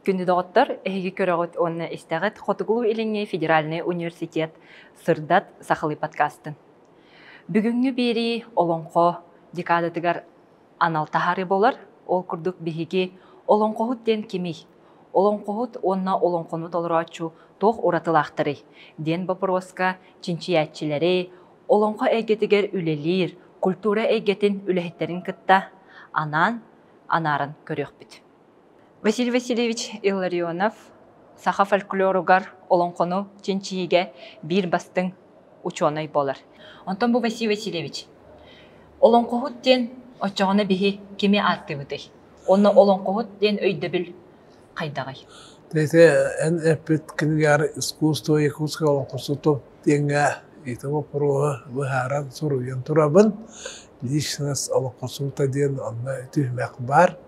Күнді доғыттар әйгі көріғыт онны істәғіт Хотугулу Илиңе Федеральный университет сырдат сақылы подкастын. Бүгінгі бері олонқо декадатығар аналтахары болар, ол күрдік бігіге олонқоғыт ден кемей. Олонқоғыт онна олонқону толырачу тоқ ұратылақтыры. Ден бапыроска чинчиятчилері, олонқо әйгетігер үлелер, культура әйгетін үләхеттерін кітта анарын көріқ біт. Василий Васильевич Илларионов саха фольклоругар олонқону чинчиге бір бастың ученый болар. Онтон бұл Василий Васильевич, олонқоғыт ден очағына бігі кеме атты бұдай? Оны олонқоғыт ден өйді біл қайдағай? Тәйті ән әппет кінігер искусство якутска олонқосуту денге етімі пұруғы бұхаран сұруен тұрабын. Личность олонқосута ден онна түймәк бар.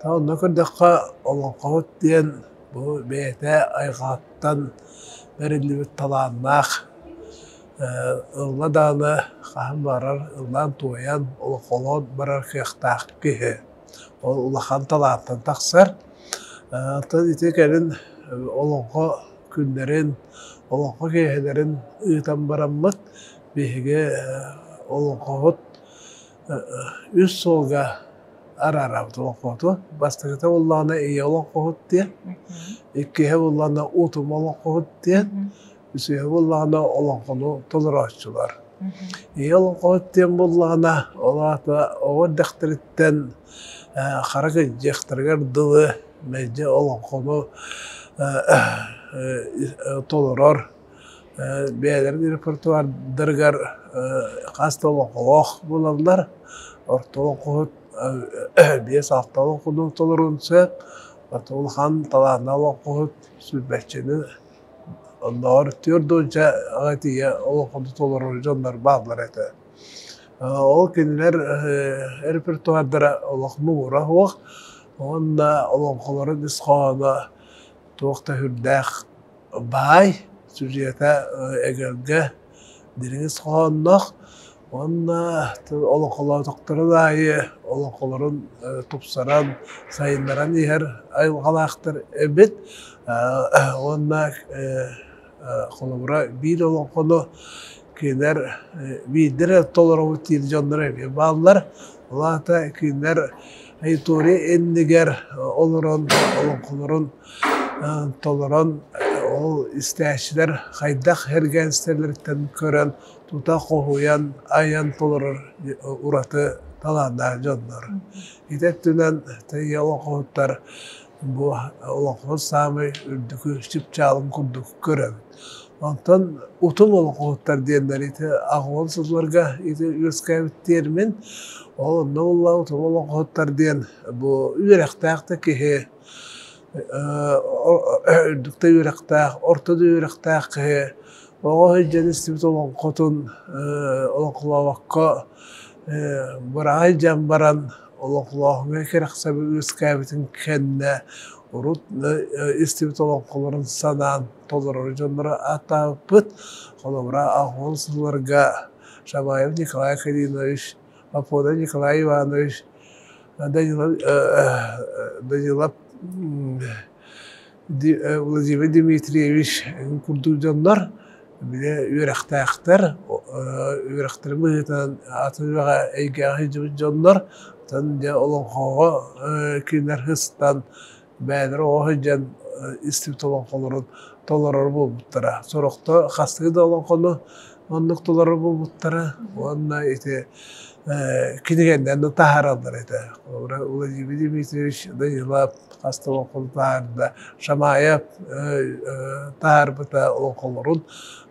Онна көрдіққа олонқоғыт ден бұл бәйті айғаттан бәрілі таланнақ ылла даны қағым барар, ыллан туян олонқолон барар қияқтақ кеге. Ол ұлақан таланттан тақсар. Алтан ете кәрін олонқо күндерін, олонқо кейхелерін ұйтан бараммыт бейге олонқоғыт үз солға арарабды олонқоғыты. Бастығыта олағына ие олонқоғыт ден, еккеге олағына ұтым олонқоғыт ден, үсіге олағына олонқоны толырашчылар. Ие олонқоғыт ден болағына олағына оғыр дәқтіріттен қарағы жектіргер дылы мәжде олонқоны толырар. Бәлерін репертуардыргар қасты олонқоғық болалар. Орта олонқоғыт 5-6 олонқоның толырын сөп. Олқан талағына олонқоғыт сүлбәтчені ондар түрдіңше ағатия олонқоны толырын жондар бағылар әті. Ол кенілер репертуардыра олонқыны ұра оқ. Онда олонқоларын исқаны тоқта хүрдәқ бай, сюжета әгерге дерің исқанық. Онда олонқолары тоқтырын айы, олонқоларын тұпсаран, сайындаран егер айылғалақтыр әбет. Онда қолымыра бір олонқоны кейінер бейдері толыры өтейді жондыр әбе бағылар. Олата кейінер Айтори эндигер олорон, олонқолорон, толорон, ол истәшілер қайдақ хергенстерлерден көрен, тута қоғуян, аян толорор ураты таланда жондар. Итеттінен тәйе олонқоғыттар бұл олонқоғыт самы үрдікі шипчалын күрдік көрен. Онтан ұтым олонқоғыттар дейіндер еті ағуан сызларға еті үрскәбіттермен ол нолла ұтым олонқоғыттар дейін бұл үйректақты кеге үрдікті үйректақ, ортады үйректақ кеге оға хүджен істемет олонқотын олонқылауаққа бұрағай жан баран олонқылауақыңа керек сәбі үрскәбітін кәнне Урут истемет олонқоларын санан толырыр жонлары атапыт, қолымыра ағуын сыларға Шабаев Николай Калинович, Апода Николай Иванович, Данилов Владимир Дмитриевич күрді жонлар, біле үйректақтар, үйректар мұғытан атынжаға әйге ағыжы жонлар, тан олонқоға кейінер хыстан бәдір оғыжан істеп толонқоларын толырыр болбуттара. Сұрықты қастығы да олонқоны онлық толырыр болбуттара. Онна еті кенегенден тахаралдар еті. Владимир Дмитриевич Данилов қасты олонқоны тахарды. Шамаев тахарбыта олонқоларын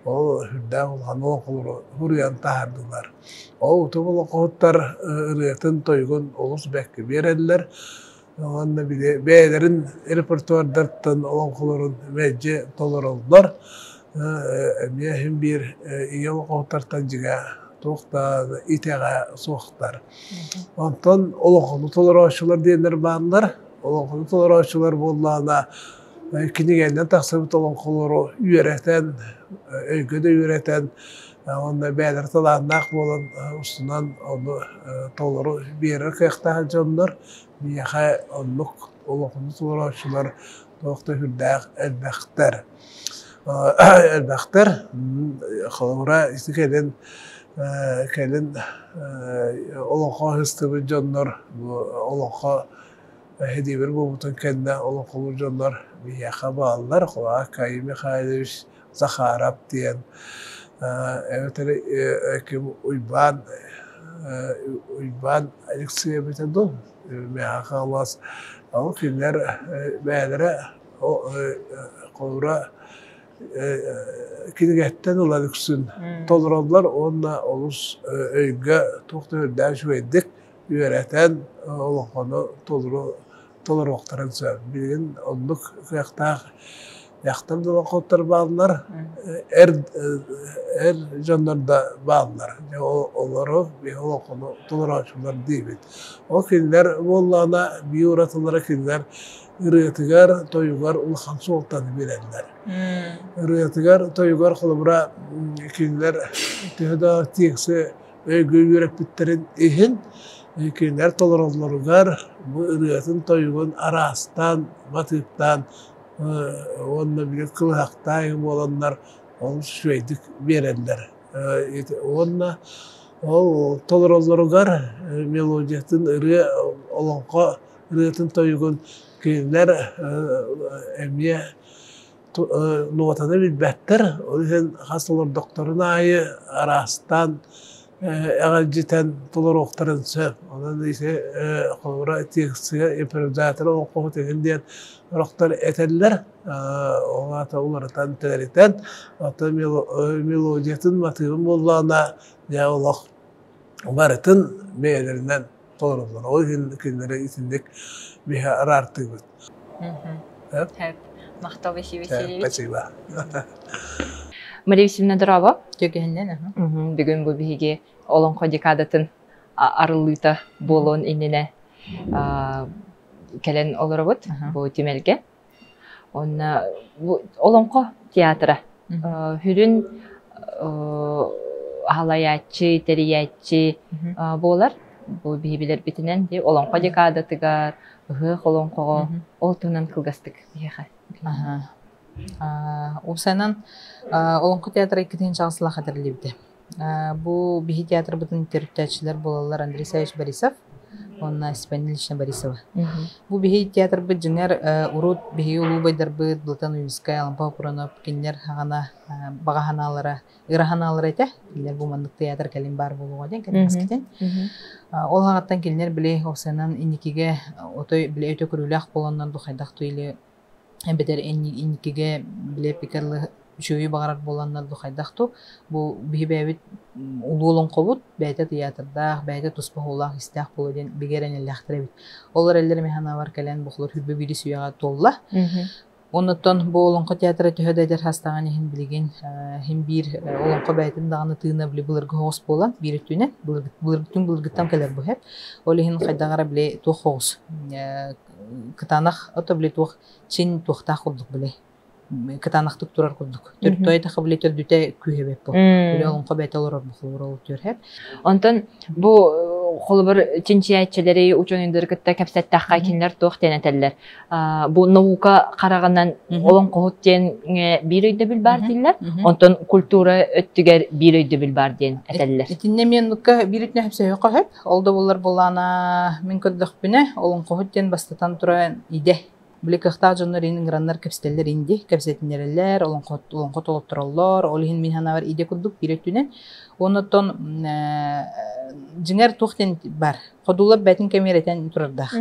ол хүрдә олған олонқолары хүрген тахардылар. Ол ұтым олонқоғыттар ұретін тойғын олыс бәкке берелілер. Онда бәйлерін репертуардартан олонқоларын мәжі толырылдар. Мәхім бір ие олонқоғыттартан жіға тоқта итеға соқтар. Онтан олонқоны толырашылар дейіндер бағылар. Олонқоны толырашылар болғана кенегенден тақсабыт олонқолары үйереттен, өйгөді үйереттен, онда бәлір таланнақ болын ұстынан оны толыры берір қияқтағы жондар. biyaha onluk olukunu tuğraşılar doktor hürdağ elbaktar. Elbaktar xalura istikeden kelin olukha hıstı canlar olukha hedi bir bu bütün kendine olukulu canlar biyaha bağlılar. Kulağa Kayimi Khaydeviş Zakharab diyen evet kim uyban Alexey Betadov meğaka Allah o filmler beğenire o kora kidigetten olan üksün tolerantlar onunla oluz öygü tohtu derş verdik yöneten olukonu toleroktaran söz bilgin onluk kıyakta Yaxtan da vakıtlar bağlılar, canlar da bağlılar. Onları bir olukunu tolerasyonar değil. O kinler, Mollana bir uğratılara kinler, ırıyatıgar, toyugar, ulhan soğuktan bilenler. Irıyatıgar, toyugar, kulubra kinler, tühda tiyekse, öygü yürek bitlerin ihin, kinler toleranlarıgar, bu ırıyatın toyugun arastan, batıktan, onunla bile kılhaktayım olanlar onu söyledik verenler. Onunla o toleranlarıgar melodiyatın ırı olanqa ırıyatın toyugun kinler emiye nuvatana bilbettir. O yüzden hastalar doktoruna ayı arastan Ağacıtan tolar oktarın söp. Ondan ise kavra tiksiye improvizasyonu okumak diyen doktor eteller. Ona da onlardan teriten hatta melodiyatın motivin bollana ya Allah baratın beylerinden tolarlar. O günlere isindik bir arartı. Evet. Мақтау Василий Спасибо. Мария Васильевна Дорова. Жөгеннен. Бүгін бұл биге олонқо декадатын арылыта болуын инене келен оларабыт бұл темелге. Олонқо театры. Хүрін халаятчы, териятчы болар. Бұл бейбілер бітінен де олонқо декадатыгар, олонқоға олтунан кылгастык. Усанан олонқы театры иккетен жағысыла қадірлебді. Бұл бейі театр бұтын теріптәтшілер болалар Андрей Савич Борисов, онна Испанилична Борисова. Бұл бейі театр бұт жыңар урут бейі ұлу байдар бұт бұлтан уйымскай алампа құранып кенлер бағаханалары, ыраханалары әті. Кенлер бұл мандық театр кәлем бар болуға ден кәлем аскетен. Ол хағаттан кенлер біле Осанан инекеге біле өте көрілі ақ боланнан бұқайдақ туйлы бедер инникеге биле пикерлы жүйі бағарар боланнар дұқайдақту. Бұл бейбәбет ұлуылын қобыт, бәйті театрдақ, бәйті тұспағылақ істіғ болуден бігерен әліқтірі бет. Олар әлдері механа бар кәлен бұқылыр хүбі бірі сүйеға толла. Оныттан бұл олыңқы театры түйедәдер хастаған ехін білген хем бір олыңқы бәйтін дағаны тыына біле бұлырғы хоғыс болан, бір өттінен, бұлырғыттан кәлер бұхеп. Ол ехін қайдағара біле тоқ хоғыс. Кытанах ото биле тух чин тухта курдук биле. Кытанахтык турар курдук. Төртөйдө кабиле төрдүтө күйөбөп бу. Биле онко бетелор бухулур төрөп. Онтон бу холбар чинчиятчылары учөнүндөр кытта кепсеттакка кинлер тух тенетеллер. Бу наука карагандан олон когут ден бир өйдө бил бар дилер. Онтон культура өттүгер бир өйдө бил бар ден этеллер. Этинне мен нукка бир өтнө хепсе кахып, олдо булар булана мен көрдүк бине олон когут ден бастатан туран иде. Бүлекақта жонларының граннар кәпстелер инди, кәпсетінерелер, олонқо толып тұралар, олығын мен хана бар иде күрдік биретінен. Онытон жыңар туқтен бар. Қодулап бәтін кәмеретен тұрардақ.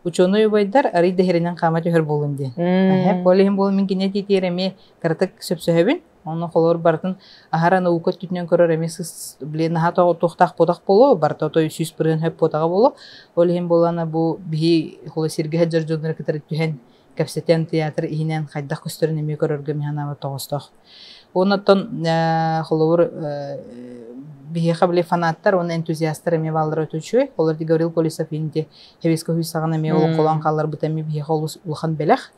Ученый байдар арыйда херенен қамат өһөр болынды. Олығын болын мен кене тейтереме картық сөпсөһөбін. Onun kolor bartın ahara nauka tütünen körör emesis bile nahata tohtaq podaq bolu barta to 100% hep podağa bolu. Olhem bolana bu bihi hola sirge jarjonlar keter tühen kapseten teatr ihinen haydaq köstörün eme körörgө mehana toğustaq. Onattan holor бихеха биле фанаттар, он энтузиасттар эме баллар өтөчү. Олар ди Гаврил Колесов инде хевеско хуйсаган эме ол колан каллар бутами бихеха улхан белех.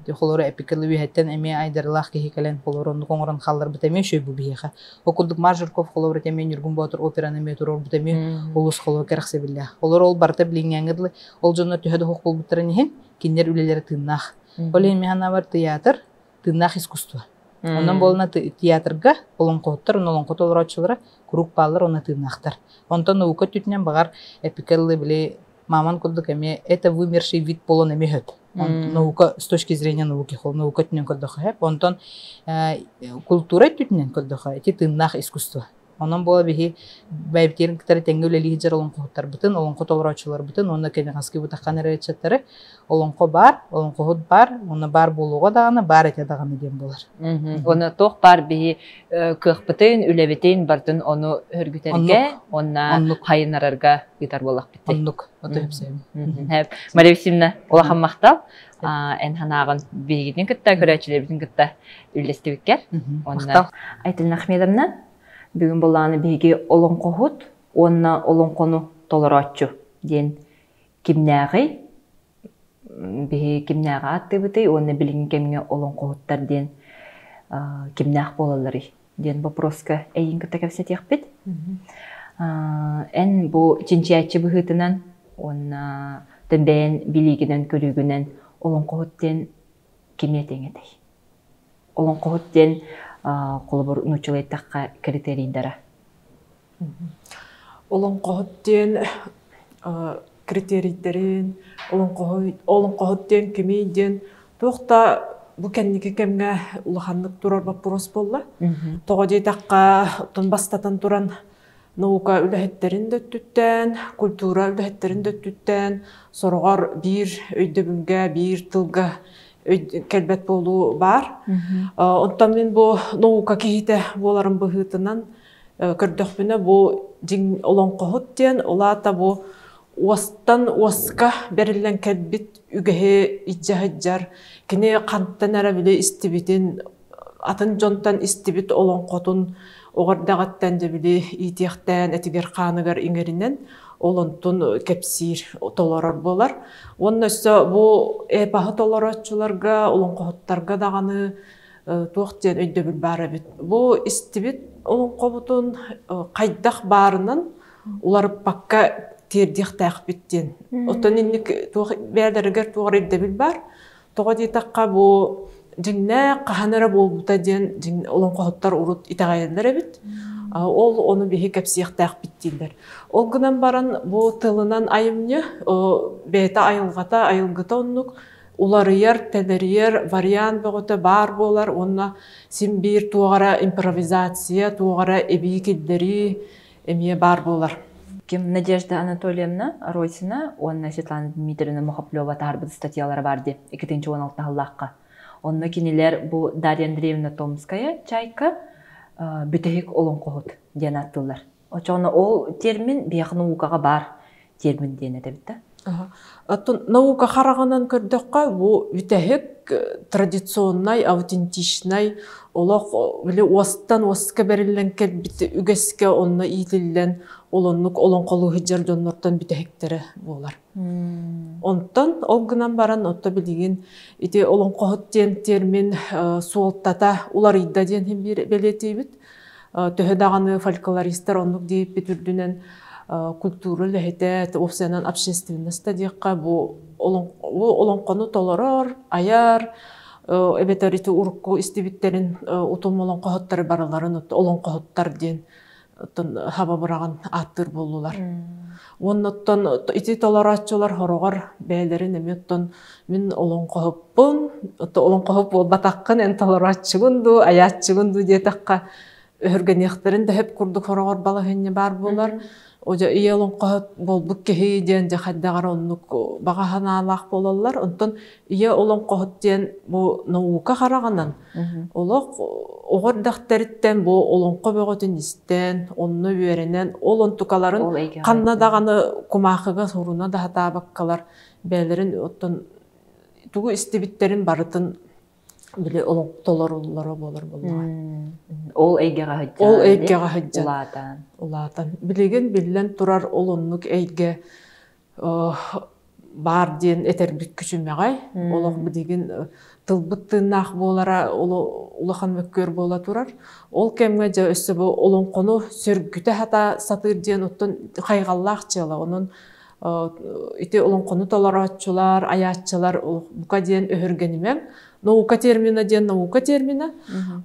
Ди холору эпикалы вихеттен эме айдарлах кехикален холорун коңрон каллар бутами шөй бу бихеха. Окулдук Маржурков холору теме Нюргун Батыр операны эме турор бутами улус холор керхсе биле. Олар ол барта билингәнгедле ол жоннор төһөдө хок булбуттарын һин киндер үлелери тыннах. Ол эме хана бар театр, тыннах искусство. Онан болна театрга олонкоттар, олонкот олорочулары круг баллар оны тыннахтар. Онтон наука түтнен багар эпикаллы биле маман кулдук эме это вымерший вид полон эме хөт. Наука с точки зрения науки хол наука түтнен кулдук хэп. Онтон культура түтнен кулдук эти тыннах искусство. Онан бола бихи байбтерин китары теңгөлели жер олонкоттар бутын, олонкот олорочулар бутын, онда кенегаски бутаккан речеттери олонко бар, олонкохут бар, оны бар болуға дағаны, бар ете дағаны дем болар. Оны тоқ бар бихи көхбітін, үлебітін бартын оны өргітерге, оны хайынарарға гитар болақ бітті. Оннук, оты хепсейм. Мария Васильевна, олахан мақтал, ән ханағын бейгетін күтті, көрәчілербітін күтті үлестібіккер. Мақтал. Айтылын Ахмедовна, бүгін болағаны бейге олонқохут, онына олонқону толыратчу ден кимнәғи, бейге кимнәға атты бұты, онына білген кемге олонқохуттар ден кимнәқ болалары ден вопроска әйін күтті кәпсет еқпет. Ән бұл чинчиятчы бұғытынан, онына тінбәйін білігінен көрігінен олонқохут ден кимнәтен едей. Олонқохут ден қолыбыр ұнучылайтаққа критерийдара. Олонқохуттен критерийдерин, олонқохуттен кемейден тоқта бұ кәннеке кәмге ұлғанлық тұрар вопрос болла. Тоғадейдаққа бастатан тұран наука үләхеттерін дөттіттен, культура үләхеттерін дөттіттен, сорғар бір өйдөбінге, бір тылға кәлбәт болу бар. Онтан мен бұл наука кейті боларын бұғытынан көрдөкпүнө бу жин олонкохуттен олата бу остан оска берилен кәлбит үгеhe иджахыджар кене канттан ара биле истибитин атын жонтан истибит олонкотун оғардағаттан да биле итияқтан этигер қаныгар иңеринен олонтун кепсир толорор болар. Онна өсө бу эпахы толорочуларга олонкохуттарга даганы туақтен өйдөбүл бары бит. Бу истибит олонкобутун кайдах барынан улар пакка тердиқтақ биттен. Отон инник бәлдәргер туғар өйдөбүл бар. Тоға дейтаққа бу жинне қаханара болбута ден олонкохуттар урут итағайындар бит. Ол оны бихи кәпсияқтақ биттендер. Ол гынан баран бу тылынан айымны бәйті айылғата айылғыта оннук уларыяр, тәдәрияр, вариант бұғыты бар болар, онына симбир туғара импровизация, туғара эбии келдері әмие бар болар. Кем Надежда Анатольевна Ройсина, онына Светлана Дмитриевна Мухаплева тарбыды статьялары барды 2-16 ғыллаққа. Онына кенелер бұл Дарья Андреевна Томская, Чайка, бүтәйік олонкохут ден аттылар. Очоғына ол термин бияқ наукаға бар термин ден әдебітті. Наука харағанан көрдіққа бұл бүтәйік традиционнай, аутентичнай, олақ остан осқа берілен кәлбіті үгеске онына ийтілілен олонлық олонқолу хиджар жоннортан бүтәйіктері болар. Онтан олғынан баран отта білеген ити олонқохут ден термин суолттата улар идда ден белетейбіт. Төхедағаны фольклористер онлық дейіп бітүрдінен культура ләхетет, офсенан общественността дейққа бұл олонқону толорор, аяр, эбетарити урку истибиттерин утум олонқохуттары бараларын олонқохуттар ден хаба бұраған аттыр болулар. Оннаттан ити толоратчылар хорогар бәлерин эметтон мен олонқохуппун, олонқохуп бол батаққын эн толоратчыгынду, аятчыгынду детаққа өргенектерин де хеп курдук хорогар балахынне бар болар. Оja iya olonqohut bolbuk kehi diyen jahaddağar onnuk бағаханалақ болалар. Онтон iya olonqohut diyen bu nauka qarağanan. Олық оғырдақтарыттен bu olonqo böğötün isten, onnu verenen, olontukalarin qannadağını kumaqıga soruna da hata bakkalar. Bəylerin ottun tuğu istibitlerin barıtın Биле олон толоруллары болар болла. Ол эйгега хаджа. Ол эйгега хаджа. Улаатан. Улаатан. Билеген билен турар олоннук эйге бар диен этербит күчүмегай. Олох билеген тылбыттыыннаах болара улахан мөккөр бола турар. Ол кемге же өссө бу олонкону сөргүтө хата сатыр диен оттон кайгаллаах чыла. Онун ити олонкону толорочулар, аяччылар бука диен өһөргенимем. Наука термина диен наука термина.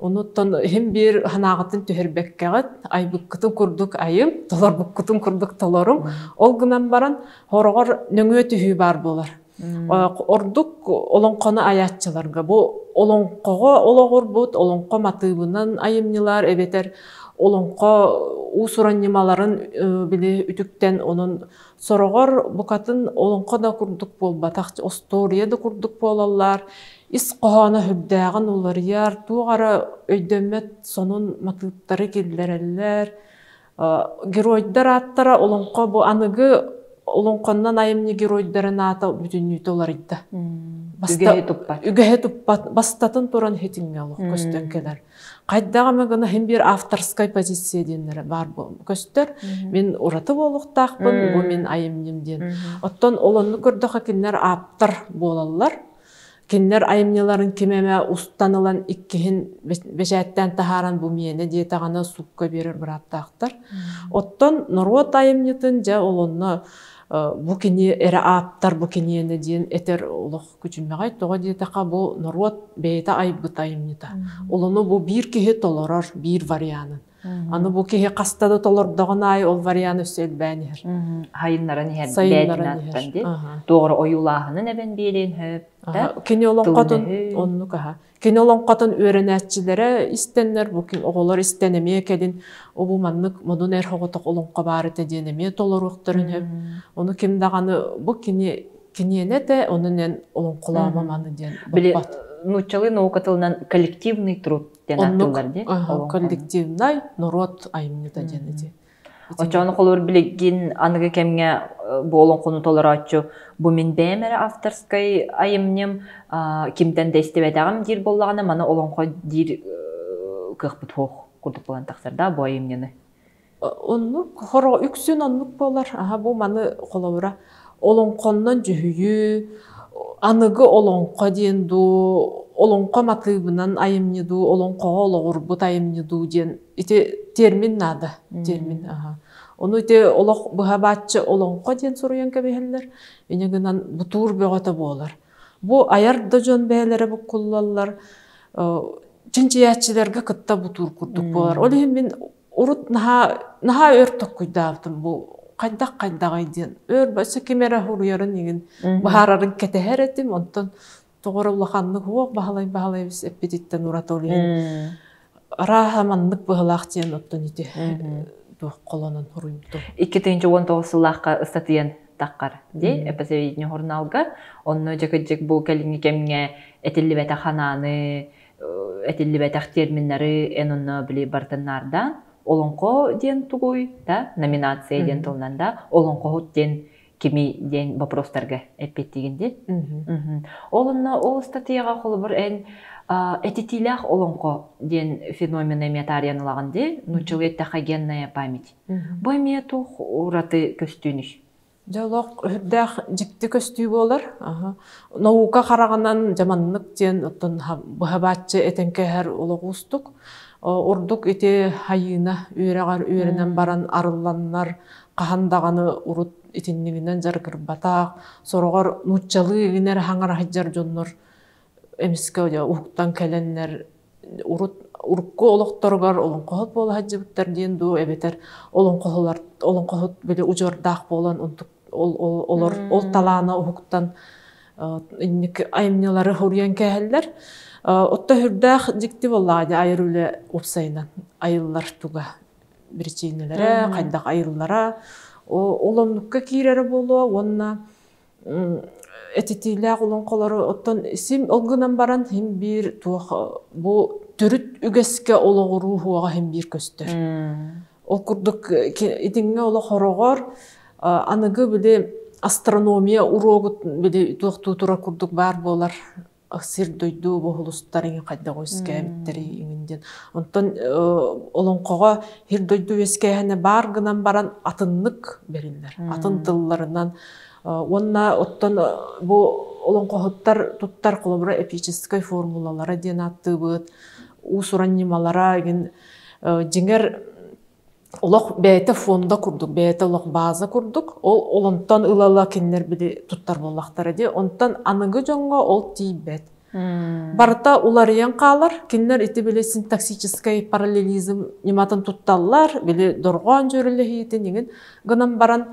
Онуттан хем бир ханагатын төһөрбеккегет, айбыккытын курдук айым, толорбуккытын курдук толорум. Ол гынан баран хорогор нөңө түһү бар болар. Ордук олонкону аяччыларга бу олонкого ологор бут, олонко матыбынан айымнылар эбетер олонко усураннималарын биле үтүктен онун сорогор букатын олонко да курдук болбатак, остория да курдук болалар. Ис қоғаны хүбдәғын олар яр, туғара өйдөмет сонун матыптары келдерелер. Геройдар аттара олонқо бұ анығы олонқоннан айымны геройдарын ата бүтіннүйті олар идді. Үгеhe тұппат. Бастатын туран хетіңе олық көстен келер. Қайдағы мәгіні хем бір авторскай позиция денері бар бұл көстер. Мен ұраты болуқтақпын, бұл мен айымнем ден. Оттан олонны көрдіға кенлер аптар болалар. Кеннер айымнеларын кемеме устанылан иккихин бешәттен тахаран бу миене диетагана сукка берер бір аптақтар. Оттон норот айымнетін жа олонна бу кене эре аптар бу кенене диен этер олох күчүммегай тога диетака бу норот бейта айбыт айымнета. Олону бу бир кеhe толорор бир варианын. Аны бу кеhe кастады толордогон ай ол варианы сөйлбәнер. Хайыннарын хән бәтин аттан ди. Doğru oyulahının eben bilen höp. Кене олонкотун онну каха. Кене олонкотун өренәтчиләре истеннер бу кин оголор истенеме кедин обу маннык модун эр хоготок олонко бары теденеме толоруктарын хөп. Оны ким даганы бу кинене де онунен олонколама маны ден. Нучалы наука тылынан коллективный труд ден аттылар ди. Коллективный народ айымныта ден ди. Очаны колор билеген аныгы кемге болон кону толорачу бу мен бемере авторской айымнем кимден дестебедагам дир боллагана мана олонко дир кыхпыт хох курдук болгон таксарда бу айымнени. Онну хоро үксүн оннук болар. Бу маны колобура олонконнон жүhüyü аныгы олонко диен ду олонко матыбынан айымнеду олонкого ологурбут айымнеду диен ите термин нада термин Onu ite olok buhabатчы олонко диен суруян кебехеллер энегенан бутур бөгөтө болар. Бу аярда жон бээлери бу куллалар чынчыяччыларга кытта бутур курдук болар. Ол мен урут наха өртөк куйдаптым бу кайдагай диен өр басы кемере хуруярын деген бахарарын кетехеретим онтон тогорулаханны хуок бахалай бис эппетиттен уратолин. Арахаманнык бахалак диен оттон ите колонон хуруйду. 2019 жыллакка статьян таккар ди эпизодный журналга онно жекежек бу келинги кемге этилибете хананы этилибете терминдери энонно били бартыннардан олонко ден тугуй да номинация ден тылнанда олонко ден кими ден вопростарга эппеттигинде. Олонно ол статьяга холбур эн этитилях олонко ден феномен метарианылаганды нучулетта хагенная память. Бу метух ураты көстүнүш. Жалок үрдах жикти көстүү болар. Наука караганан жаманнык ден оттон бахабатчы этенке хер ологустук. Ордук ите хайына үйренен баран арылланнар кахандаганы урут итиннигинен жаргырбатак сорогор нуччалы гинер хаңар хаджар жоннор эмиске уктан келеннер урукку олокторгор олонкохот боло хаджыбыттар диен ду эбетер олонкохот биле ужордак болон олор ол талаана уктан инник айымнялары хуруян кехеллер отто хүрдах дикти боллагы айырыле упсайнан айыллар туга причинелере кайдак айыллара оломнукка кирери боло онна этитилях олонколору оттон сим олгунан баран хим бир туох бу төрүт үгеске ологуруу хуага хим бир көстөр. Ол курдук итинге оло хорогор аныгы биле астрономия урогут биле туохтуу тура курдук бар болар. сир дойду бохулустарын кайда гойскәмтери иңден. Онтон олонкога хир дойду эскәһәне бар гынан баран атыннык берилләр. Атын тылларынан онна оттон бу олонкоһоттар туттар колобра эпической формулалары ден аттыбыт. Усураннималара ген жиңер олох бәйте фонда курдук, бәйте олох база курдук. Ол олонтан ылала кеннер били туттар боллактары ди. Онтан аныгы жоңго ол тийбет. Барта уларыян калар, кеннер ити биле синтаксический параллелизм нематын тутталлар, биле доргон жөрүлө хийтин деген гынан баран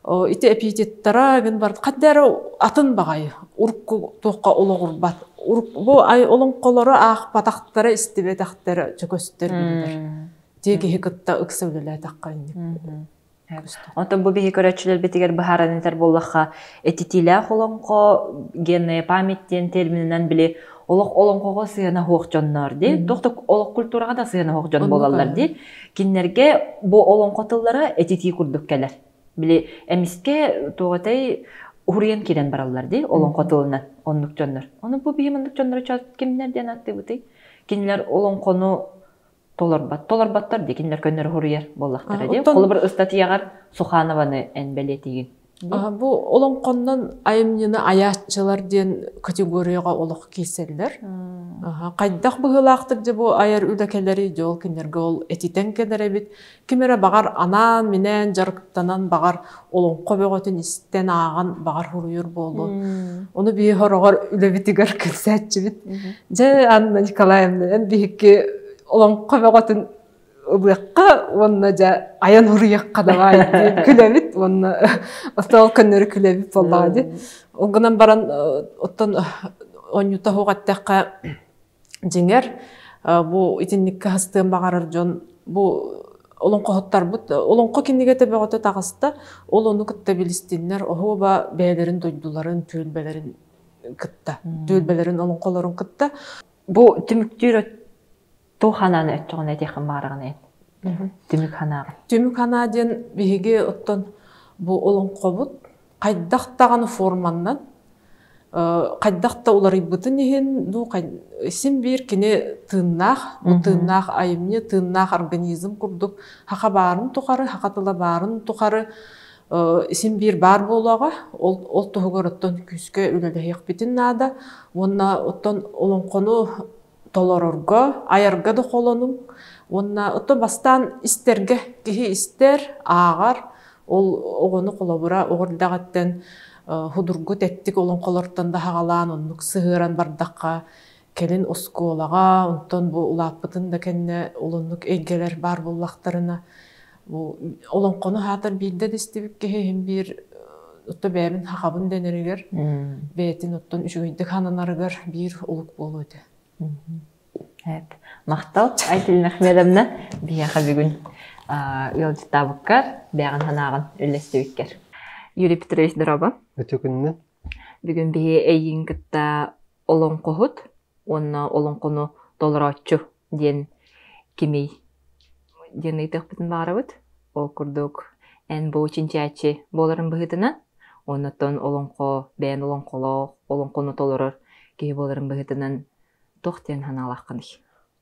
ити эпитеттара ген бар. Каддары атын багай, урукку тоққа ологурбат. Бу ай олонколору ак батактары истибетактары чөкөстөр билер. Теги хикытта ыксылылай таккайны. Онтон бу биһи көрөчүлөр битигер бахаранытар боллакка этитиле олонко генная памяттен термининен били олонкого сыяна хоокжоннор ди. Токток олок культурага да сыяна хоокжон болалар ди. Киннерге бу олонко тыллары этити курдук келер. Били эмиске тогатай урыян кирен бараллар ди олонко тылынан оннук жоннор. Оны бу биһи мындык жоннор кимнерден атты бутый? Кинилер олонкону толорбаттар ди кинилер көннөр урыяр боллактар ди. Колу бир статьягар Суханованы энбелетиген. Бу олонконнон айымнины аяччылар ден категорияга олох киселдер. Кайдах быгылактык же бу аяр үлөкелери жол кинерге ол этитен кедеребит. Кимере багар анан менен жарыктанан багар олонко бөгөтүн истен аган багар хуруйур болду. Ону бии хорогор үлөбитигер килсетчибит. Же Анна Николаевна бихикки олонко бөгөтүн ылыкка онна жа аян хуруякка давай күлөбит. Онна остол көннөрү күлөбит болду. Огунан баран оттон онюта хугаттакка жеңер бу итинникке хастыын багарар жон бу олонкоһоттар бут олонко кинниге тебегөтө тагыста ол ону кытта билистиннер охоба бээлерин дойдуларын түөлбелерин кытта түөлбелерин олонколорун кытта бу түмүктүрө тухананы өтчөгөн этехин баарыгын түмүкхана ден биһиги оттон бу олонкобут кайдактаган форманнан кайдакта улар ибытын иһин ду исим бир кине тыыннаах бу тыыннаах айымне тыыннаах организм курдук хака баарын тухары хакатыла баарын тухары исим бир бар болуга ол тугугар оттон күскө үлөлөйөк битин наада онна оттон олонкону толорорго аярга да холонун онна оттон бастан истерге кихи истер аагар ол огону колобура огордагаттен худургут эттик олонколортон да хагалаан оннук сыгыран бардакка келин осколага онтон бу улааппытын да кенне олоннук эйгелер бар буллактарына бу олонкону хатар бирде дистибик кехим бир отто бэбин хакабын денеригер бетин оттон үшүгөйдүк хананарыгар бир улук болуйду. Мактал Айтилин Ахмедовна бияха бүгүн ыалжытабыккар бяган ханагын үлестебиккер. Юрий Петрович Дороба. Өтөкүннө. Бүгүн бие эйин кытта олонкохут, онна олонкону толорочу ден кимей ден ыйтык битин барабыт. Ол курдук эн бу чинчачы боларын быгытына, оннотон олонко бен олонколо, олонкону толорор кей боларын быгытынан тохтен ханалакканы.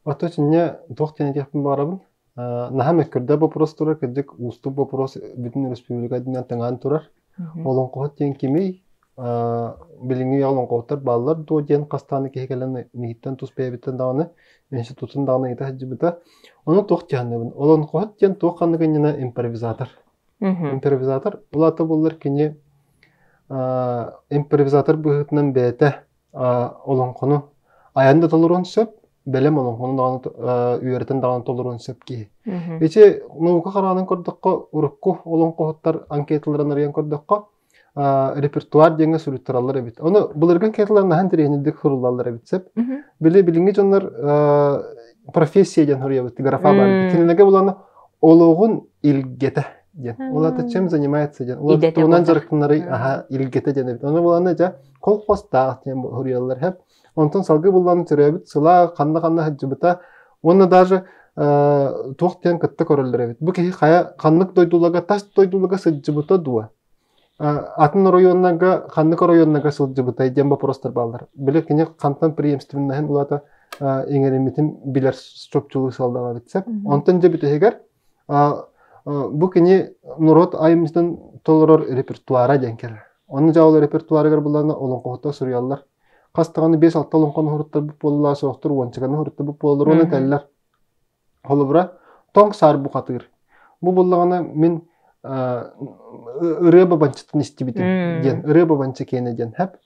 Оточинне тохтен этепин барабын. Нахамет көрдө вопрос турар, кедик уступ вопрос бүтүн республика динен таңан турар. Олонкохот ден кимей билинги олонкохоттар баллар до ден кастаны кегелен миттен туспебиттен даганы институтун даганы ите хаҗибита. Оны тохтяныбын. Олонкохот ден тохканныгына импровизатор. Импровизатор булаты буллар кине импровизатор быгытынан бете олонкону аянда толорон сөп белем олонкону даганы үйрөтен даганы толорон сөп ки. Эче наука каранын көрдөккө урукку олонкохоттар анкеталарын арыян көрдөккө репертуар деңе сүрүттөралар эбит. Оны буларга анкеталарын хан теренидик хурулалар эбит сөп. Билинги жоннор профессия ден хурябыт графа бар. Кинеге буланы ологун илгете ден. Олар чем занимается ден. Олар тунан жарыктары илгете ден эбит. Оны буланы жа колхозда ден хурялар хеп. Онтон салгы буланы төрөбүт, сыла канна хаҗыбыта. Оны даже тохтен кытты көрөлдөр эбит. Бу ки кая каннык дойдулага, таш дойдулага сыҗыбыта дуа. атын районнага, ханнык районнага сылжыбытай дем вопростар балдар. Биле кине кантан преемственнахын улата эңеремитин билер чопчулук салдага битсеп. Онтон же битегер бу кине нурот айымыздан толорор репертуара денкер. Оны жаулы репертуарыгар буларна олонкота сурьяллар. Кастаганы 5-6 олонкон хуруттар бу болла соктур, ончаганы хуруттар бу боллар, оны теллер. Холобра тоң сар бу катыр. Бу боллагана мен ырыба банчытын истибитим ден, ырыба банчы кене ден хеп.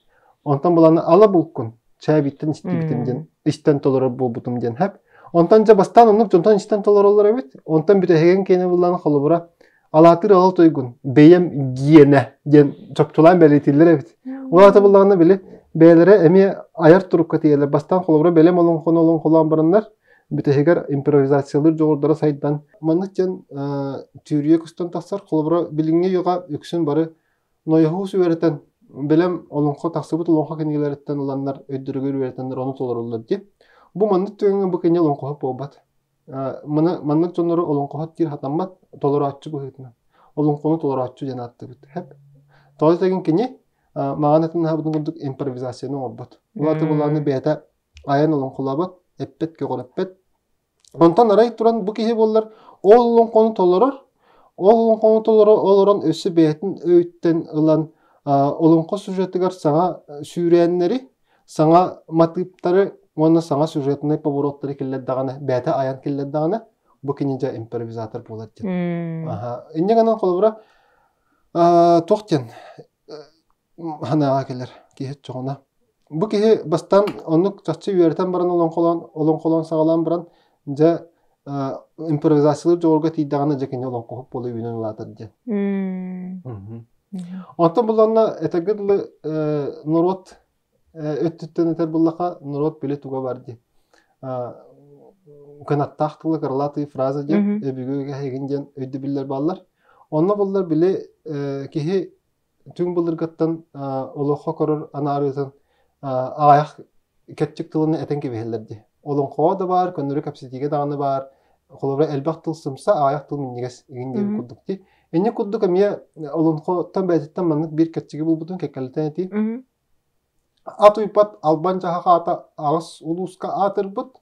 Онтан буланы ала булкун, чабиттен истибитим ден, истен толорор бу бутум ден хеп. Онтан жа бастан онук жонтан истен толоролор эбит. Онтан бүтеген кене буланы холобра алатыр ал тойгун, бейем гиене ден чопчулан белетилер эбит. Улата буллаганы биле бейлере эми аяр туруп кетиелер. Бастан холобра белем олон колан барандар. Бүтегер импровизациялар жогордора сайдан маныкчан түйрүе кустан тасар холобра билиңе юга үксүн бары нояхус үеретен белем олонко таксыбыт олонко кенелерден уландар өйдүргөр үеретендер оны толорулар ди. Бу маннык төгөнгө бу кене олонко болбат. Мына маннык жонору олонко тир хатамат толораччы бу хетме. Олонкону толораччы жанатты бит хеп. Тоз деген кене маганатын хабдын гүндүк импровизацияны орбот. Улаты буланы бета аян олонколабат эппет көгөрөппет. Онтан арай туран бу кихи боллар олонкону толорор. Олонкону толорор олорон өсү бетин өйттен ылан олонко сюжетигер саңа сүйрәннери, саңа мотивтары, оны саңа сюжетный повороттары келлер даганы, бета аян келлер даганы, бу кининжа импровизатор болот ди. Иннегенен колобра токтен ханага келер кихи чогона. Бу кихи бастан онук чачы үертен баран олонколон сагалан баран же импровизациялар жогорго тийдаганы же кине олонкоп болуп үйнөн улатыр ди. Онтан буланна этегедлы нурот өттүттен этер буллака нурот биле туга барды. Канаттактылы кырлаты фраза деп эбигөге хегинден өйдү биллер баллар. Онна буллар биле кихи түң булыргаттан олохо корор анарытын аяк кетчик тылыны этенке бехеллерди. Олонко да бар, көнөрү капситиге даганы бар. Холобра элбак тылсымса аяк тыл миннегес игиндеби курдукти. Эне курдук эмие олонко тан бетиттен маннык бир кетчиги булбутун кеккелтен эти. Атуйпат албанча хата агыс улуска атырбыт.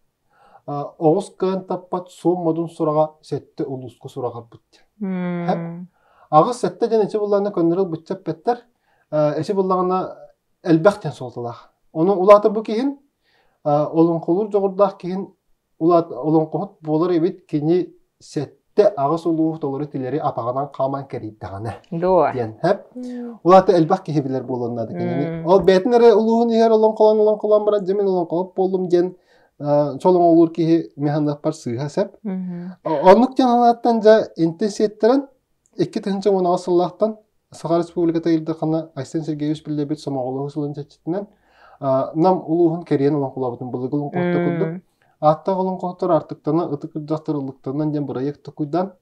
Оғыз көн таппат сом модун сурага сетте улуску сурага бутти. Хеп агыс сетте женечи булланы көнөрүл бутчап беттер. Эчи буллагына элбактен солтулах. Onu ulata bu kihin olonkolur jogurdaq kihin olonkohut bolor ebit kini sette ağız uluğu dolori tileri apağanan qaman keridagana. Diyen hep ulata elbaq kihibiler bolonnadı kini. Ol betinere uluğun iher olonkolan bara jemin olonkohut boldum gen çolong olur ki mehandapar sığha sep. Onluk janattan ja intensiyetteren 2016 asıllahtan Sakarya Respublika'da ilde kana Aysen Sergeyevich Billebet Somoğlu hıslığın çeçitinden nam uluğun keriyen olan kulabıdın bılıgılın kohta kuddu. Atta olun kohtar artıktana ıtık ıddaktırılıklarından jen bırayek tukuydan.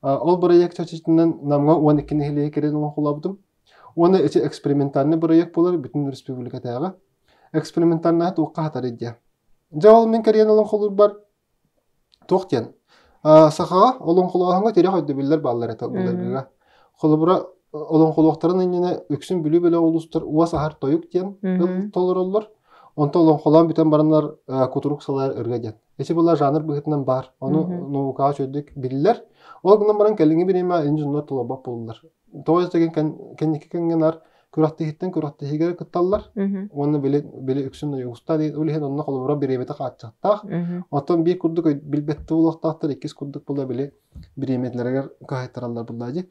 Ol bırayek çeçitinden namga 12 nehileye keriyen olan kulabıdım. Onu içi eksperimentalini bırayek bolar bütün Respublika'da. Eksperimentalini hat uqqa hatar edya. Jawal men keriyen olan kulur bar toqtiyan. Saxağa olun kulağına terek ödü biller ballar etal bular. Kulubura olun kulakların önüne öksün bülü böyle olustar uva sahar toyuk diyen tolurullar. Onta olun kulağın biten baranlar kuturuk salar ırga diyen. Eşi bunlar janr bıhıtından bar. Onu nuvukağa çözdük biller. O günden baran kelini bireyme enjinler tolabak bulurlar. Toğuz degen kendiki kengenar kürahtı hitten kürahtı higere kıttallar. Onu bile öksünle yoğusta değil. Öyle onunla kulubura bireymete kaçaktağ. Ondan bir kurduk bilbette ulaqtağdır. İkiz kurduk bula bile bireymetlere kahittarallar bullacı.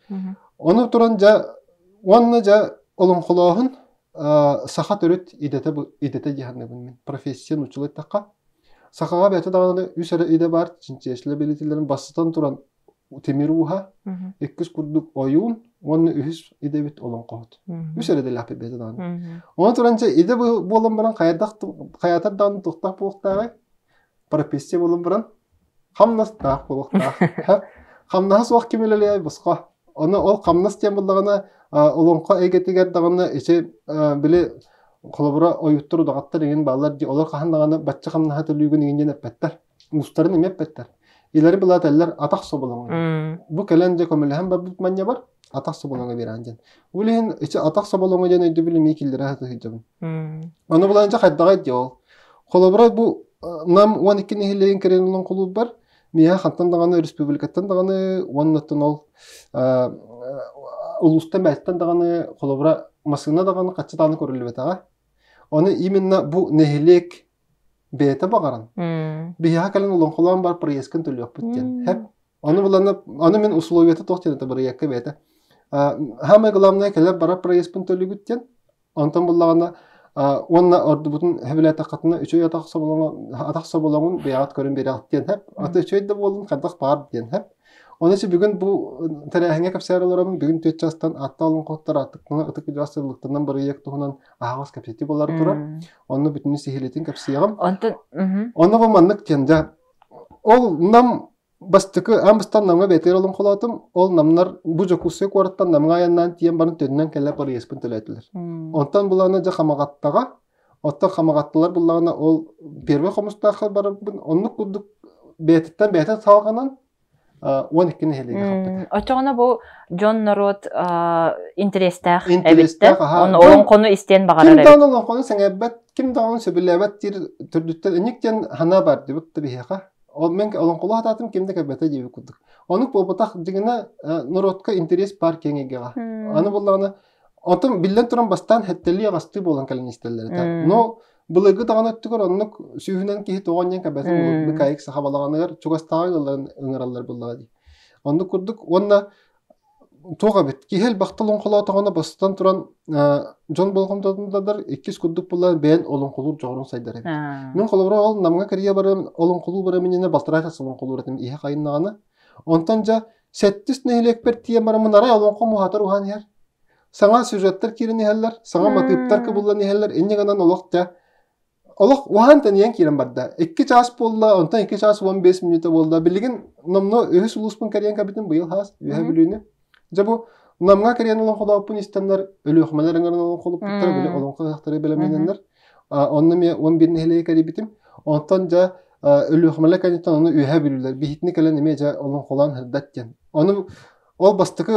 Onu turanca onunca olun kulağın sahat örüt idete cihannebin. Profesyon uçulu takka. Sakağa bete dağında üsere ide var. Çünkü eşle belirtilerin basıtan turan temir uha. İkiz kurduk oyun. Onun ühüs ide bit olun kohut. Üsere de lapı bete dağında. Onu turanca ide bu olun baran kayatar dağında tuhtaq buluqtağı. Profesyon olun baran hamnas dağ buluqtağı. Hamnas vaq kemeleleye basqa. Onu ol qamnas diyen bullağına olonqa egetiger dağına içe bile kolabora oyutturu dağıttır egen bağlar diye olur qahan dağına batçı qamna hatırlıygun egen epetler. Ustarın epetler. İleri bula teller ataq sobolun. Bu kelence komelehem babut manya var. Атақ соболаңа беранжан. Улин içi атақ соболаңа жан өйді білім екілдері хаты хиджабын. Оны бұланча қайдағай дел. Қолабыра бұл нам 12 нехилеген керен олон қолу бар. Мия хантан дағаны республикаттан дағаны, оннаттан ол улустан бәйттан дағаны қолабыра масына дағаны қатшы дағаны көрілі бетаға. Оны именно бұл нехилек бейті бағаран. Бия кален олон қолуан бар проезкін төлі өп бүттен. Хәп. Оны мен условияты тоқтен еті бір еккі бейті. Хамай ғыламына келіп бара проезкін төлі бүттен. Онтан бұллағана онна орды бұтын хөбілі атақатына үшөй атақ соболаңын бейағат көрін бері алып ден әп. Аты үшөйді болын қардақ бағар ден әп. Оны үші бүгін бұл тәрәхіңе кәпсәр оларымын бүгін 4 жастан атты алын қоқтар аттықына ұтық жасырлықтынан бір ек тұғынан ағыз кәпсеті болар тұрар. Оны бүтіні сихилетін кәпсияғым. Оны бұл маннық тенді. Ол нам бастықы амбыстан намға бәтер олын қолатым, ол намнар бұ жоқусы қорыттан намға аяңнан тиен барын төнінен кәлі бір еспін төләтілер. Онтан бұлағына жа қамағаттаға, оттан қамағаттылар бұлағына ол перве қомыстағы барабын, онны күрдік бәтіттен бәтет салғанан 12-ні хелеге қаптық. Очоғына бұл Джон Народ интерестәқ әбітті, оны олың қону істен бағарар әбіт. Кім олың қону сәң әбіт, кім дағын сөбілі әбіт түрдіттен, әнектен хана бар дебітті бейеға. Мен олон қолу ататым кемді кәбәті жебі күдік. Оның болбатақ дегені Народқа интерес бар кеңегеға. Аны болағына, онтым білден тұрын бастан хәттелі ағасты болан кәлін істелері. Но бұлығы дағаны өттігір, оның сүйінен кейі тоғаннен кәбәті болу бір кәйік сақа балағанығыр, чуғастағы ұңыралар болаға дей. Онды күрдік, онына тоға бет. Кейхел бақтыл оңқылау тоғана бастан тұран жон болғымдадындадар, 2 күрдік болар бәйін олың қолуыр жоғырын сайдар еді. Мен қолуыра ол намға кәрия барам, олың қолуыр барам еніне балтырайқасы олың қолуыр етім, ihe қайыннағаны. Онтан жа, сәттіс нәйілек бәр тие барамын арай олың қол мұхатар ұған ер. Саңа сюжеттер керін ехелер, саңа мотивтар кыбылан ехелер, еннеғанан олық жа. Олық уған тәниян керін барда. 2 час болды, онтан 2 час 15 минуты болды. Білігін, намны өйіс ұлыспын кәриян кәбітін бұйыл хас, өйі білуіне. Жабу, намға кәриян олың қолы апын істемдер, өлі өқмәлер аңарын олың қолы бұттар, білі олың қолықтары білеменендер. Онны мен 11-ні хелеге кәрі бітім. Онтан жа өлі өқмәлер кәнеттен оны өйі білулер. Бейітіні кәлен еме жа олың қолан хырдаттен. Ол бастықы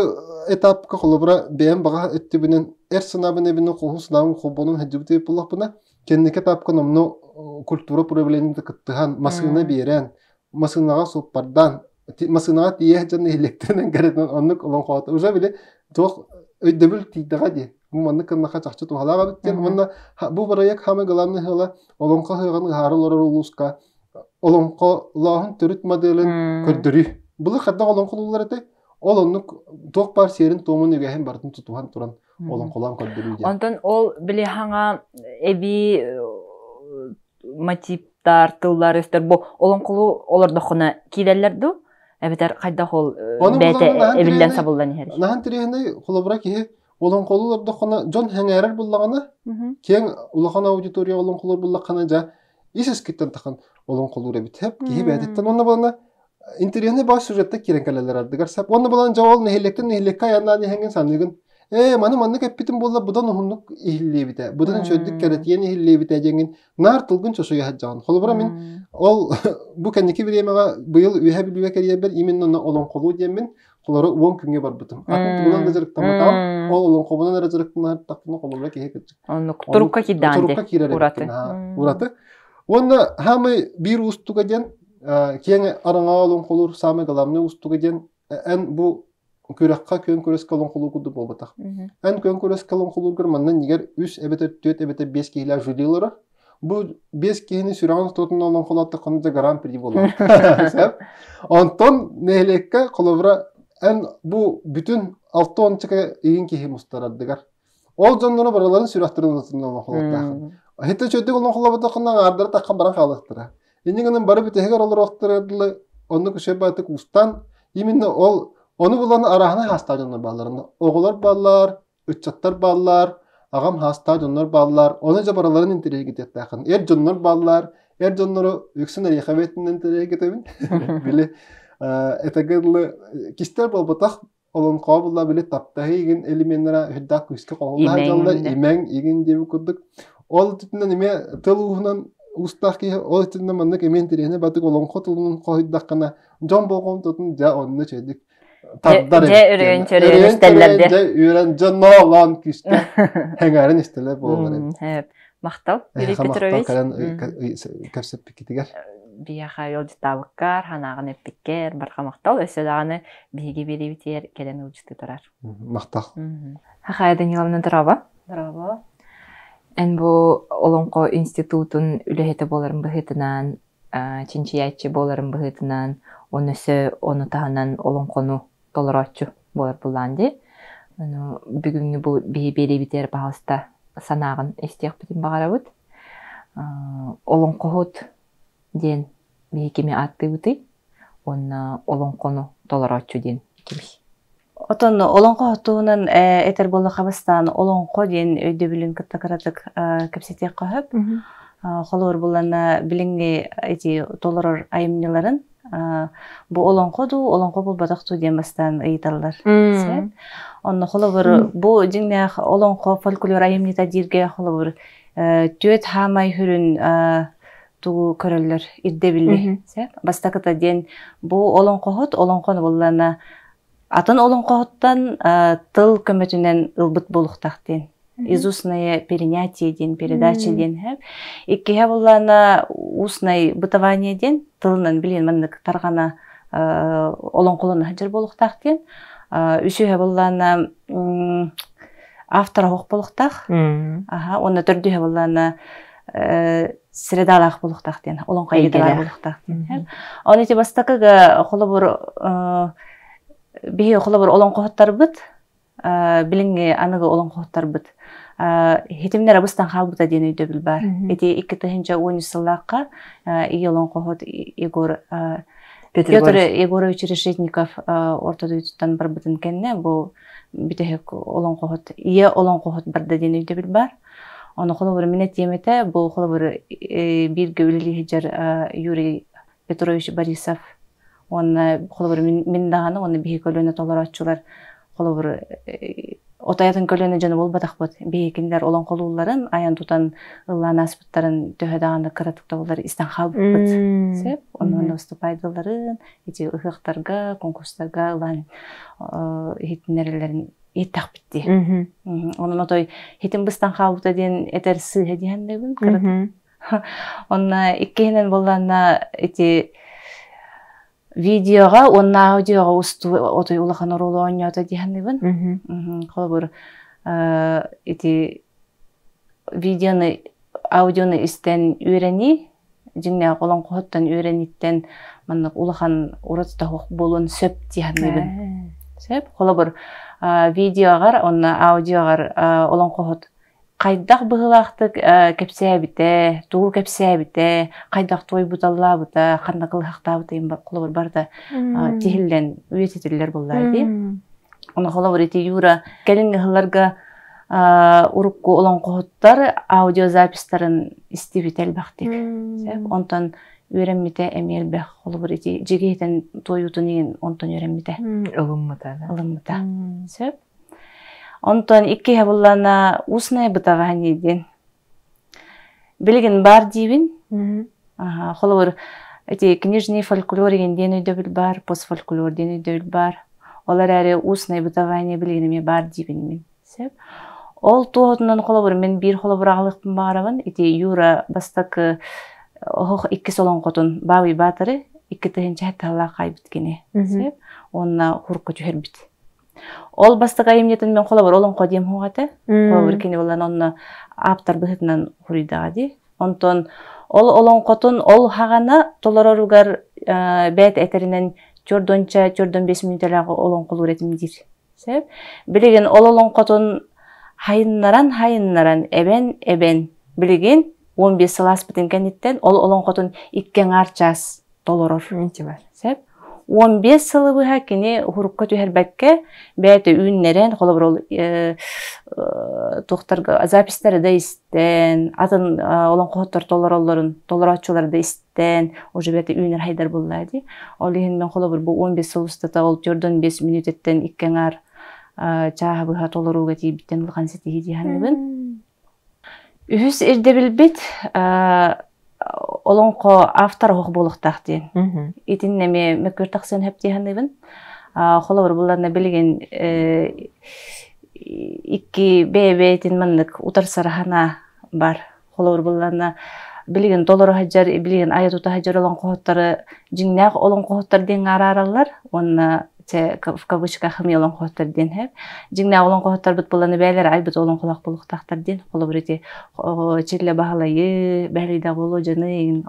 этапқа қолыбыра бәйін баға өтті бінен әр сынабын әбінің қолу сынабын қолбонын хәджібіті бұлақ бұна кәннеке тапқын омны культура проблемді күттіған масығына берен, масығынаға соқпардан, масығынаға тие жәнне электрінен кәретін оннық олың қолаты. Ұжа біле тоқ өйдөбіл тейдіға де. Мұнны кіннаға жақшы туғалаға біттен. Бұл бараяк хамы ғаламны ғала олыңқа ғыған ғары лорар ұлысқа олыңқа лағын түріт моделін көрдірі. Бұлы қадда олыңқа ұлылар әті ол оннық тоқ бар серін томын өгәйін бардың тұтуған тұран олың қолан көрдірі. Онтан ол біле хаңа әбі мотивтар, тылдар, өстер бұл олың қолу оларды құна кейдәлерді? Әбітер қайда қол бәті әбілден сабылдан ехер? Наған тірегіне қолабыра кейі олың қолыларды құна жон әңәрір бұллағына кен ұлақан аудитория олың қолыр бұллақана жа есіз кеттен тақын олың қолыр әбіт. Кейі бәдеттен онна болана интерьерне баш сюжетте кирен калелер ардыгар сап. Онна болан жавал нехилекке аяннан ехенген саныгын. Маны кәппитин болла будан ухуннук ихилле бите. Будан чөддік кәретиен ихилле бите жеңген. Нар тылгын чошуя хаджаган. Холбара мен ол бу кәнеки биремага быйыл үйә билүгә кәрия бер именно олон колу демен. Холары 10 күнгө бар бутым. Атын тулан да жырык таматам. Ол олон колунан да жырыктан тактын колуга кеге кетти. Оны турукка киданде. Турукка киререт. Ураты. Онна хамы бир устуга ден кең араңа олон қолур самы ғаламны ұстуғы ден ән бұл көріққа көн көрес қалын қолу күді болбатақ. Ән көн көрес қалын қолу көрманнан негер 3 әбеті 4 әбеті 5 кейлер жүдейлері. Бұл 5 кейіні сүраған ұстотын олон қолатты қанды гран при болар. Онтон нәйлекке қолывыра ән бұл бүтін 6-10-чыға еген кейі мұстараддығар. Ол жонлары бараларын сүрақтырын ұстын олон қолаттақын. Хетті чөттік олон қолабатақыннан ардары таққан баран қалықтыра. Енігінің бары бітегер олар оқтырыдылы, оны күші байтық ұстан, именно оны бұланы арағына хастадионлар баларында. Оғылар балар, үтчаттар балар, ағам хастадионлар балар, оны жа бараларын интерьер кететті ақын. Ер жонлар балар, ер жонлары өксін әреқа бетінің интерьер кетемін. Білі, әтәгірлі кистер болбатақ, олон қауа бұлла білі таптағы еген элементтері хүддақ көске қоғылдар жалдар, имәң еген дебі күрдік. Ол түтінен еме тыл ұғынан Устахки ол тинне маннык эмен тирene батык олон котулун койдаккана жон болгон тотун жа онны чедик. Tadlar Je ürün çörüğün istellerdi. Üren cannalan küste. Hengaren isteler bollar. Hep. Maktal, Юрий Хамактал Петрович. калан көпсөп китигер. Бияха йолдитабыккар, ханагын эппиккер, барха мактал, өсө даганы биги бирибитер келен улчты турар. Мактал. Хахая Даниловна Драба. Браво. Эн бу Олонко институтун үлехете боларын быхытынан, чинчиячы боларын быхытынан, онысы оны таханан Олонкону толорочу болар буланды. Бүгүнгү бу биги бирибитер баалыста санагын эстек битин багарабыт. Олонкохот ден бейкеме аттыбыты, онна Олонкону толорочу ден кемиш. Отон олонко хотуунан этер болу хабастан олонко ден өйдө билин кыттакаратык кепсетек кахып. Холор булана билинги эти толорор айымныларын бу олонко бул батактуу ден бастан ыйталлар. Онно холобор бу жиңнех олонко фольклор айымнита дирге холобор төт хамай хүрүн тугу көрөллөр ирдебилли. Бастакыта ден бу олонкону булана атын олонкохоттан тыл көмөтүнөн ылбыт болуктактен. Изустное перенятие ден, передача ден. Иккеге булана устное бытование ден, тылынан билен мындык таргана олонколуна хажыр болуктактен. Үшүге булана автор хок болуктак. Онда төрдүге булана средалах болуктактен, олонко айдалар болуктактен. Оны те бастакыга холобор бие холобор олонкохоттар быт, билинге аныгы олонкохоттар быт. Хетимнер абыстан халбыта ден өйдө бил бар. Эти 2010 сыллакка и олонкохот Петр Егорович Решетников ортодойтуттан бар бытын кенне, бу битехек олонкохот, олонкохот барда ден өйдө бил бар. Оны холобор минет емете, бу холобор бирге үлели хеджар Юрий Петрович Борисов. Он холобор мен даганы, оны бихи көлөнө толорачулар холобор отаятын көлөнө жана болбатак бот. Бихикиндер олонколууларын аян тутан ыллан аспыттарын төһө даганы кыратыктагылар истен халбыт. Сеп, оны выступайдыларын, эти ыхыктарга, конкурстарга ыллан хитнерлерин еттак битти. Онун отой хитин быстан халбыта ден этер сыйы дегендебин кырат. Онна иккенен боллана эти видеога, онна аудиога усту отой улахан оролу ойнята дегендебин. Холобур эти видеоны, аудионы истен үйрени, жинне олонкохоттан үйрениттен мандык улахан уратта хок болун сөп дегендебин. Сеп, холобур видеогар, онна аудиогар олонкохот кайдак быгылактык кепсебите, тугу кепсебите, кайдак той буталлабыта, кандай кылыктабыта эми колобур барда тихилден үйөтөтүлөр булларды. Оны колобур эти юра келинге хылларга урукку олонкохоттар аудиозапистарын истибител бактык. Онтон үйренмите эмелбек колобур эти жигейтен тоютунин онтон үйренмите. Ылыммыта. Сөп. Онтон икки хабуллана усная бытагани ден. Билген бар дибин. Холобур эти книжный фольклор ден өйдө бил бар, постфольклор ден өйдө бил бар. Олар әрі усная бытагани билгениме бар дибин мен. Сеп. Ол туотунан холобур мен бир холобур агылыкпын багарабын. Эти юра бастакы икки солонкотун баби батыры икки тыгынча талла кайбыткене. Сеп. Онна хурку жөһөрбүт. Ол бастык айымнетін мен қолабыр олонко дем хугаты. Қолабыр кені болан онны аптар бұхытынан хуридағады. Онтон ол олонкотун ол хағана толороругар бәт әтерінен 4-5 минуталағы олонколу ретімдер. Білеген ол олонкотун хайыннаран эбен білеген 15 сылас бітін кәнеттен ол олонкотун иккен арчас толорор. 15 сылы бұға кені хұрыққа түйербәкке бәйті үйіннерен қолабыр тоқтарға запистері да істен, атын олон қоғыттар толарачулары да істен, уже бәйті үйінер хайдар боллайды. Ол еген мен қолабыр бұл 15 сыл ұстата ол 4-5 минуттен иккенар чаға бұға толаруға тейбіттен ұлған сеті хедейханыбын. Үхіс ерде білбет, олонко автор хоқ болуқтақ дейін. Итін неме мөккөр тақсын хөп дейханыбын. Холобур булларна билген икки бебетин маннык утар сарахана бар. Холобур булларна билген доллар хаджар, билген аятута хаджар олон кохоттары жиңнак олон кохоттар ден араралар. Онна в кавычках хами олон кохоттар ден хеп. Жиңнак олон кохоттар бут булларны бәйлер айбыт олон колак булуктактар ден. Холобур эти челле бахалайы, бәйлейда болу жаны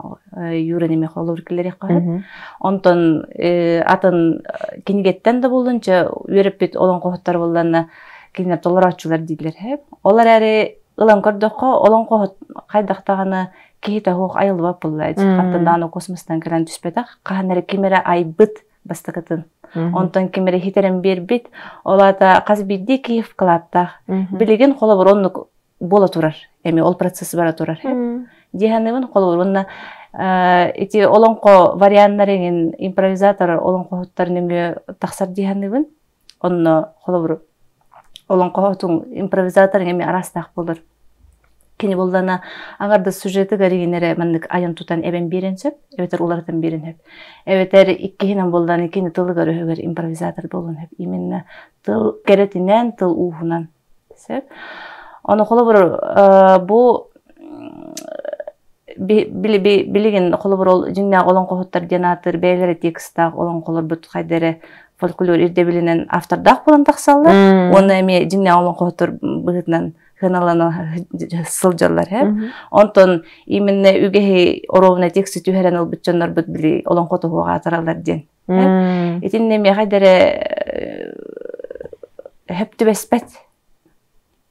юра неме холобур килери кахып. Онтон атын кинигеттен да болунча үйрөп бит олон кохоттар булларна кинеп доллар ачулар дийлер хеп. Олар әре ылам көрдөккө олон кохот кайдактаганы кейта хоқ айылы бап буллайды. Хаттан космостан келен түспетак. Каханары кемере айбыт бастыкатын. Онтон кемере хитерен бербит. Олата казбидди киев кылаттак. Билеген холобур оннук бола турар. Эми ол процесс бара турар. Диханыбын холобур онна эти олонко варианттарын импровизатор олонкоттар неме таксар диханыбын. Онно холобур олонкотун импровизаторын эми арастак болор. Кени болдана аңарда сюжети гаригенере мандык аян тутан эбен беренсеп, эбетер улардан беренеп. Эбетер иккинен болдан икини тылы көрөгөр импровизатор болун хеп. Именно тыл керетинен тыл ухунан. Сеп. Оны холобур бу билеген холобур ол жиңна олон кохоттар жанатыр бейлери текстак олон колор бут кайдере фольклор ирде билинен автордак болон таксалдар. Оны эми жиңна олон кохоттар быгытынан хыналана сылжалар хеп. Онтон именно үгеһи оровна тексти түһәрен ул бүтчөннөр бут били олон кото хуга атаралар ден. Этин неме кайдере хепти беспет.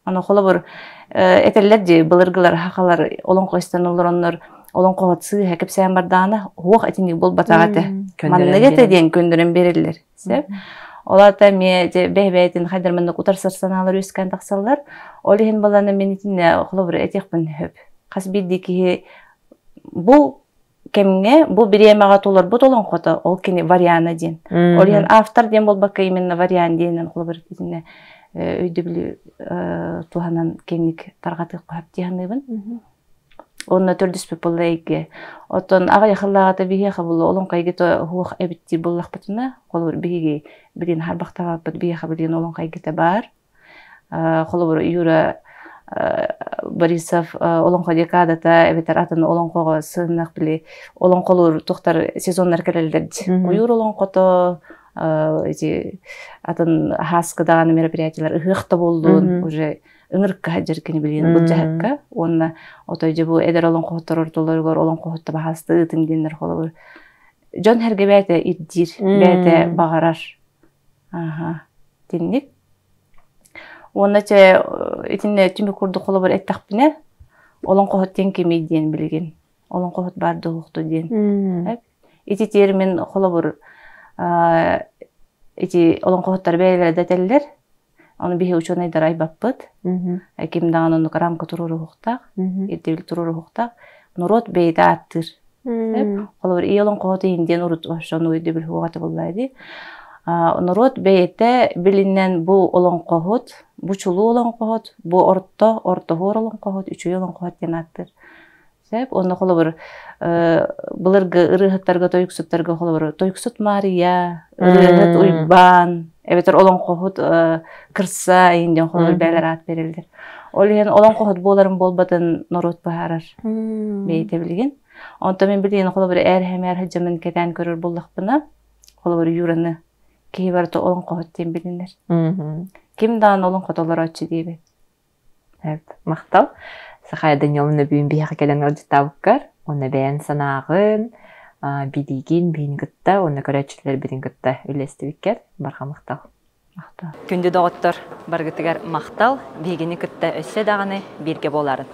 Аны холобур этеллер же былыргылар хакалар олон койстан олороннор олон коготсы хекеп сән барданы хуак этини бол батагаты. Маннагете ден көндөрөн берилер. Сеп. Олата ме же бебетин хайдарманны утар сарсаналар үскән таксалар. Олихин баланы менитине холобур этекпин хөп. Касбиддики бу кемге бу биремага толор бу толон кото ол кини вариана ден. Олихин автор ден болбакка именно вариан денен холобур этине өйдө били туханан кеңик таргаты кап диханыбын. Онна төрдүспү болайге. Отон ага якыллагата бие кабыл олон кайгыта хуак эбитти боллакпытына холобур биги билин харбактага бие кабылын олон кайгыта бар. Холобур Юра Борисов олон кадекадата эбетер атын олон кого сынак били олон колор токтар сезоннар келелдер. Уюр олон кото эти атын хаскадаган мероприятиялар ыхта болдун уже ыңыркка хаджаркени билген бу жахакка онна отойже бу эдер олон кохоттор ортолоргор олон кохотто бахасты тингендер холобур жон херге бете иддир бете багарар тинник онна че итинне түмү курду холобур эттакпине олон кохот тенки медиен билген олон кохот барды укту ден ити термин холобур ити олон кохоттар бейлер детеллер Оны бихе ученыйдар айбаппыт. Ким даган оны рамка туруру хуктак, ирдебил туруру хуктак. Нурот бейде аттыр. Холобур иолон кохоты инден урут ошону ирдебил хугаты боллайды. Нурот бейте билинен бу олон кохот, бу чулу олон кохот, бу ортохор олон кохот, үчөй олон кохот ден аттыр. Оны холобур былыргы ырыхыттарга тойксуттарга холобур тойксут Мария, ырыхыт уйбан, эбетер олон кохот кырса инден холобур бәйлер ат берилдер. Олен олон кохот боларын болбатын норот бахарар бейте билген. Онто мен билген холобур әрхем жамын кетен көрөр боллакпына холобур Юраны кейбарты олон кохот ден билинер. Ким дан олон котолор очу дейбет. Мактал. Сахая Даниловна бүйін бейхі келен аудитавықкар, оны бәйін санағын, бидейген бейін күтті, оны көрәтшілер бейін күтті үлесті беккер, барға мақтал. Күнді доғыттыр барғытығар мақтал, бейгені күтті өссе дағыны берге боларын.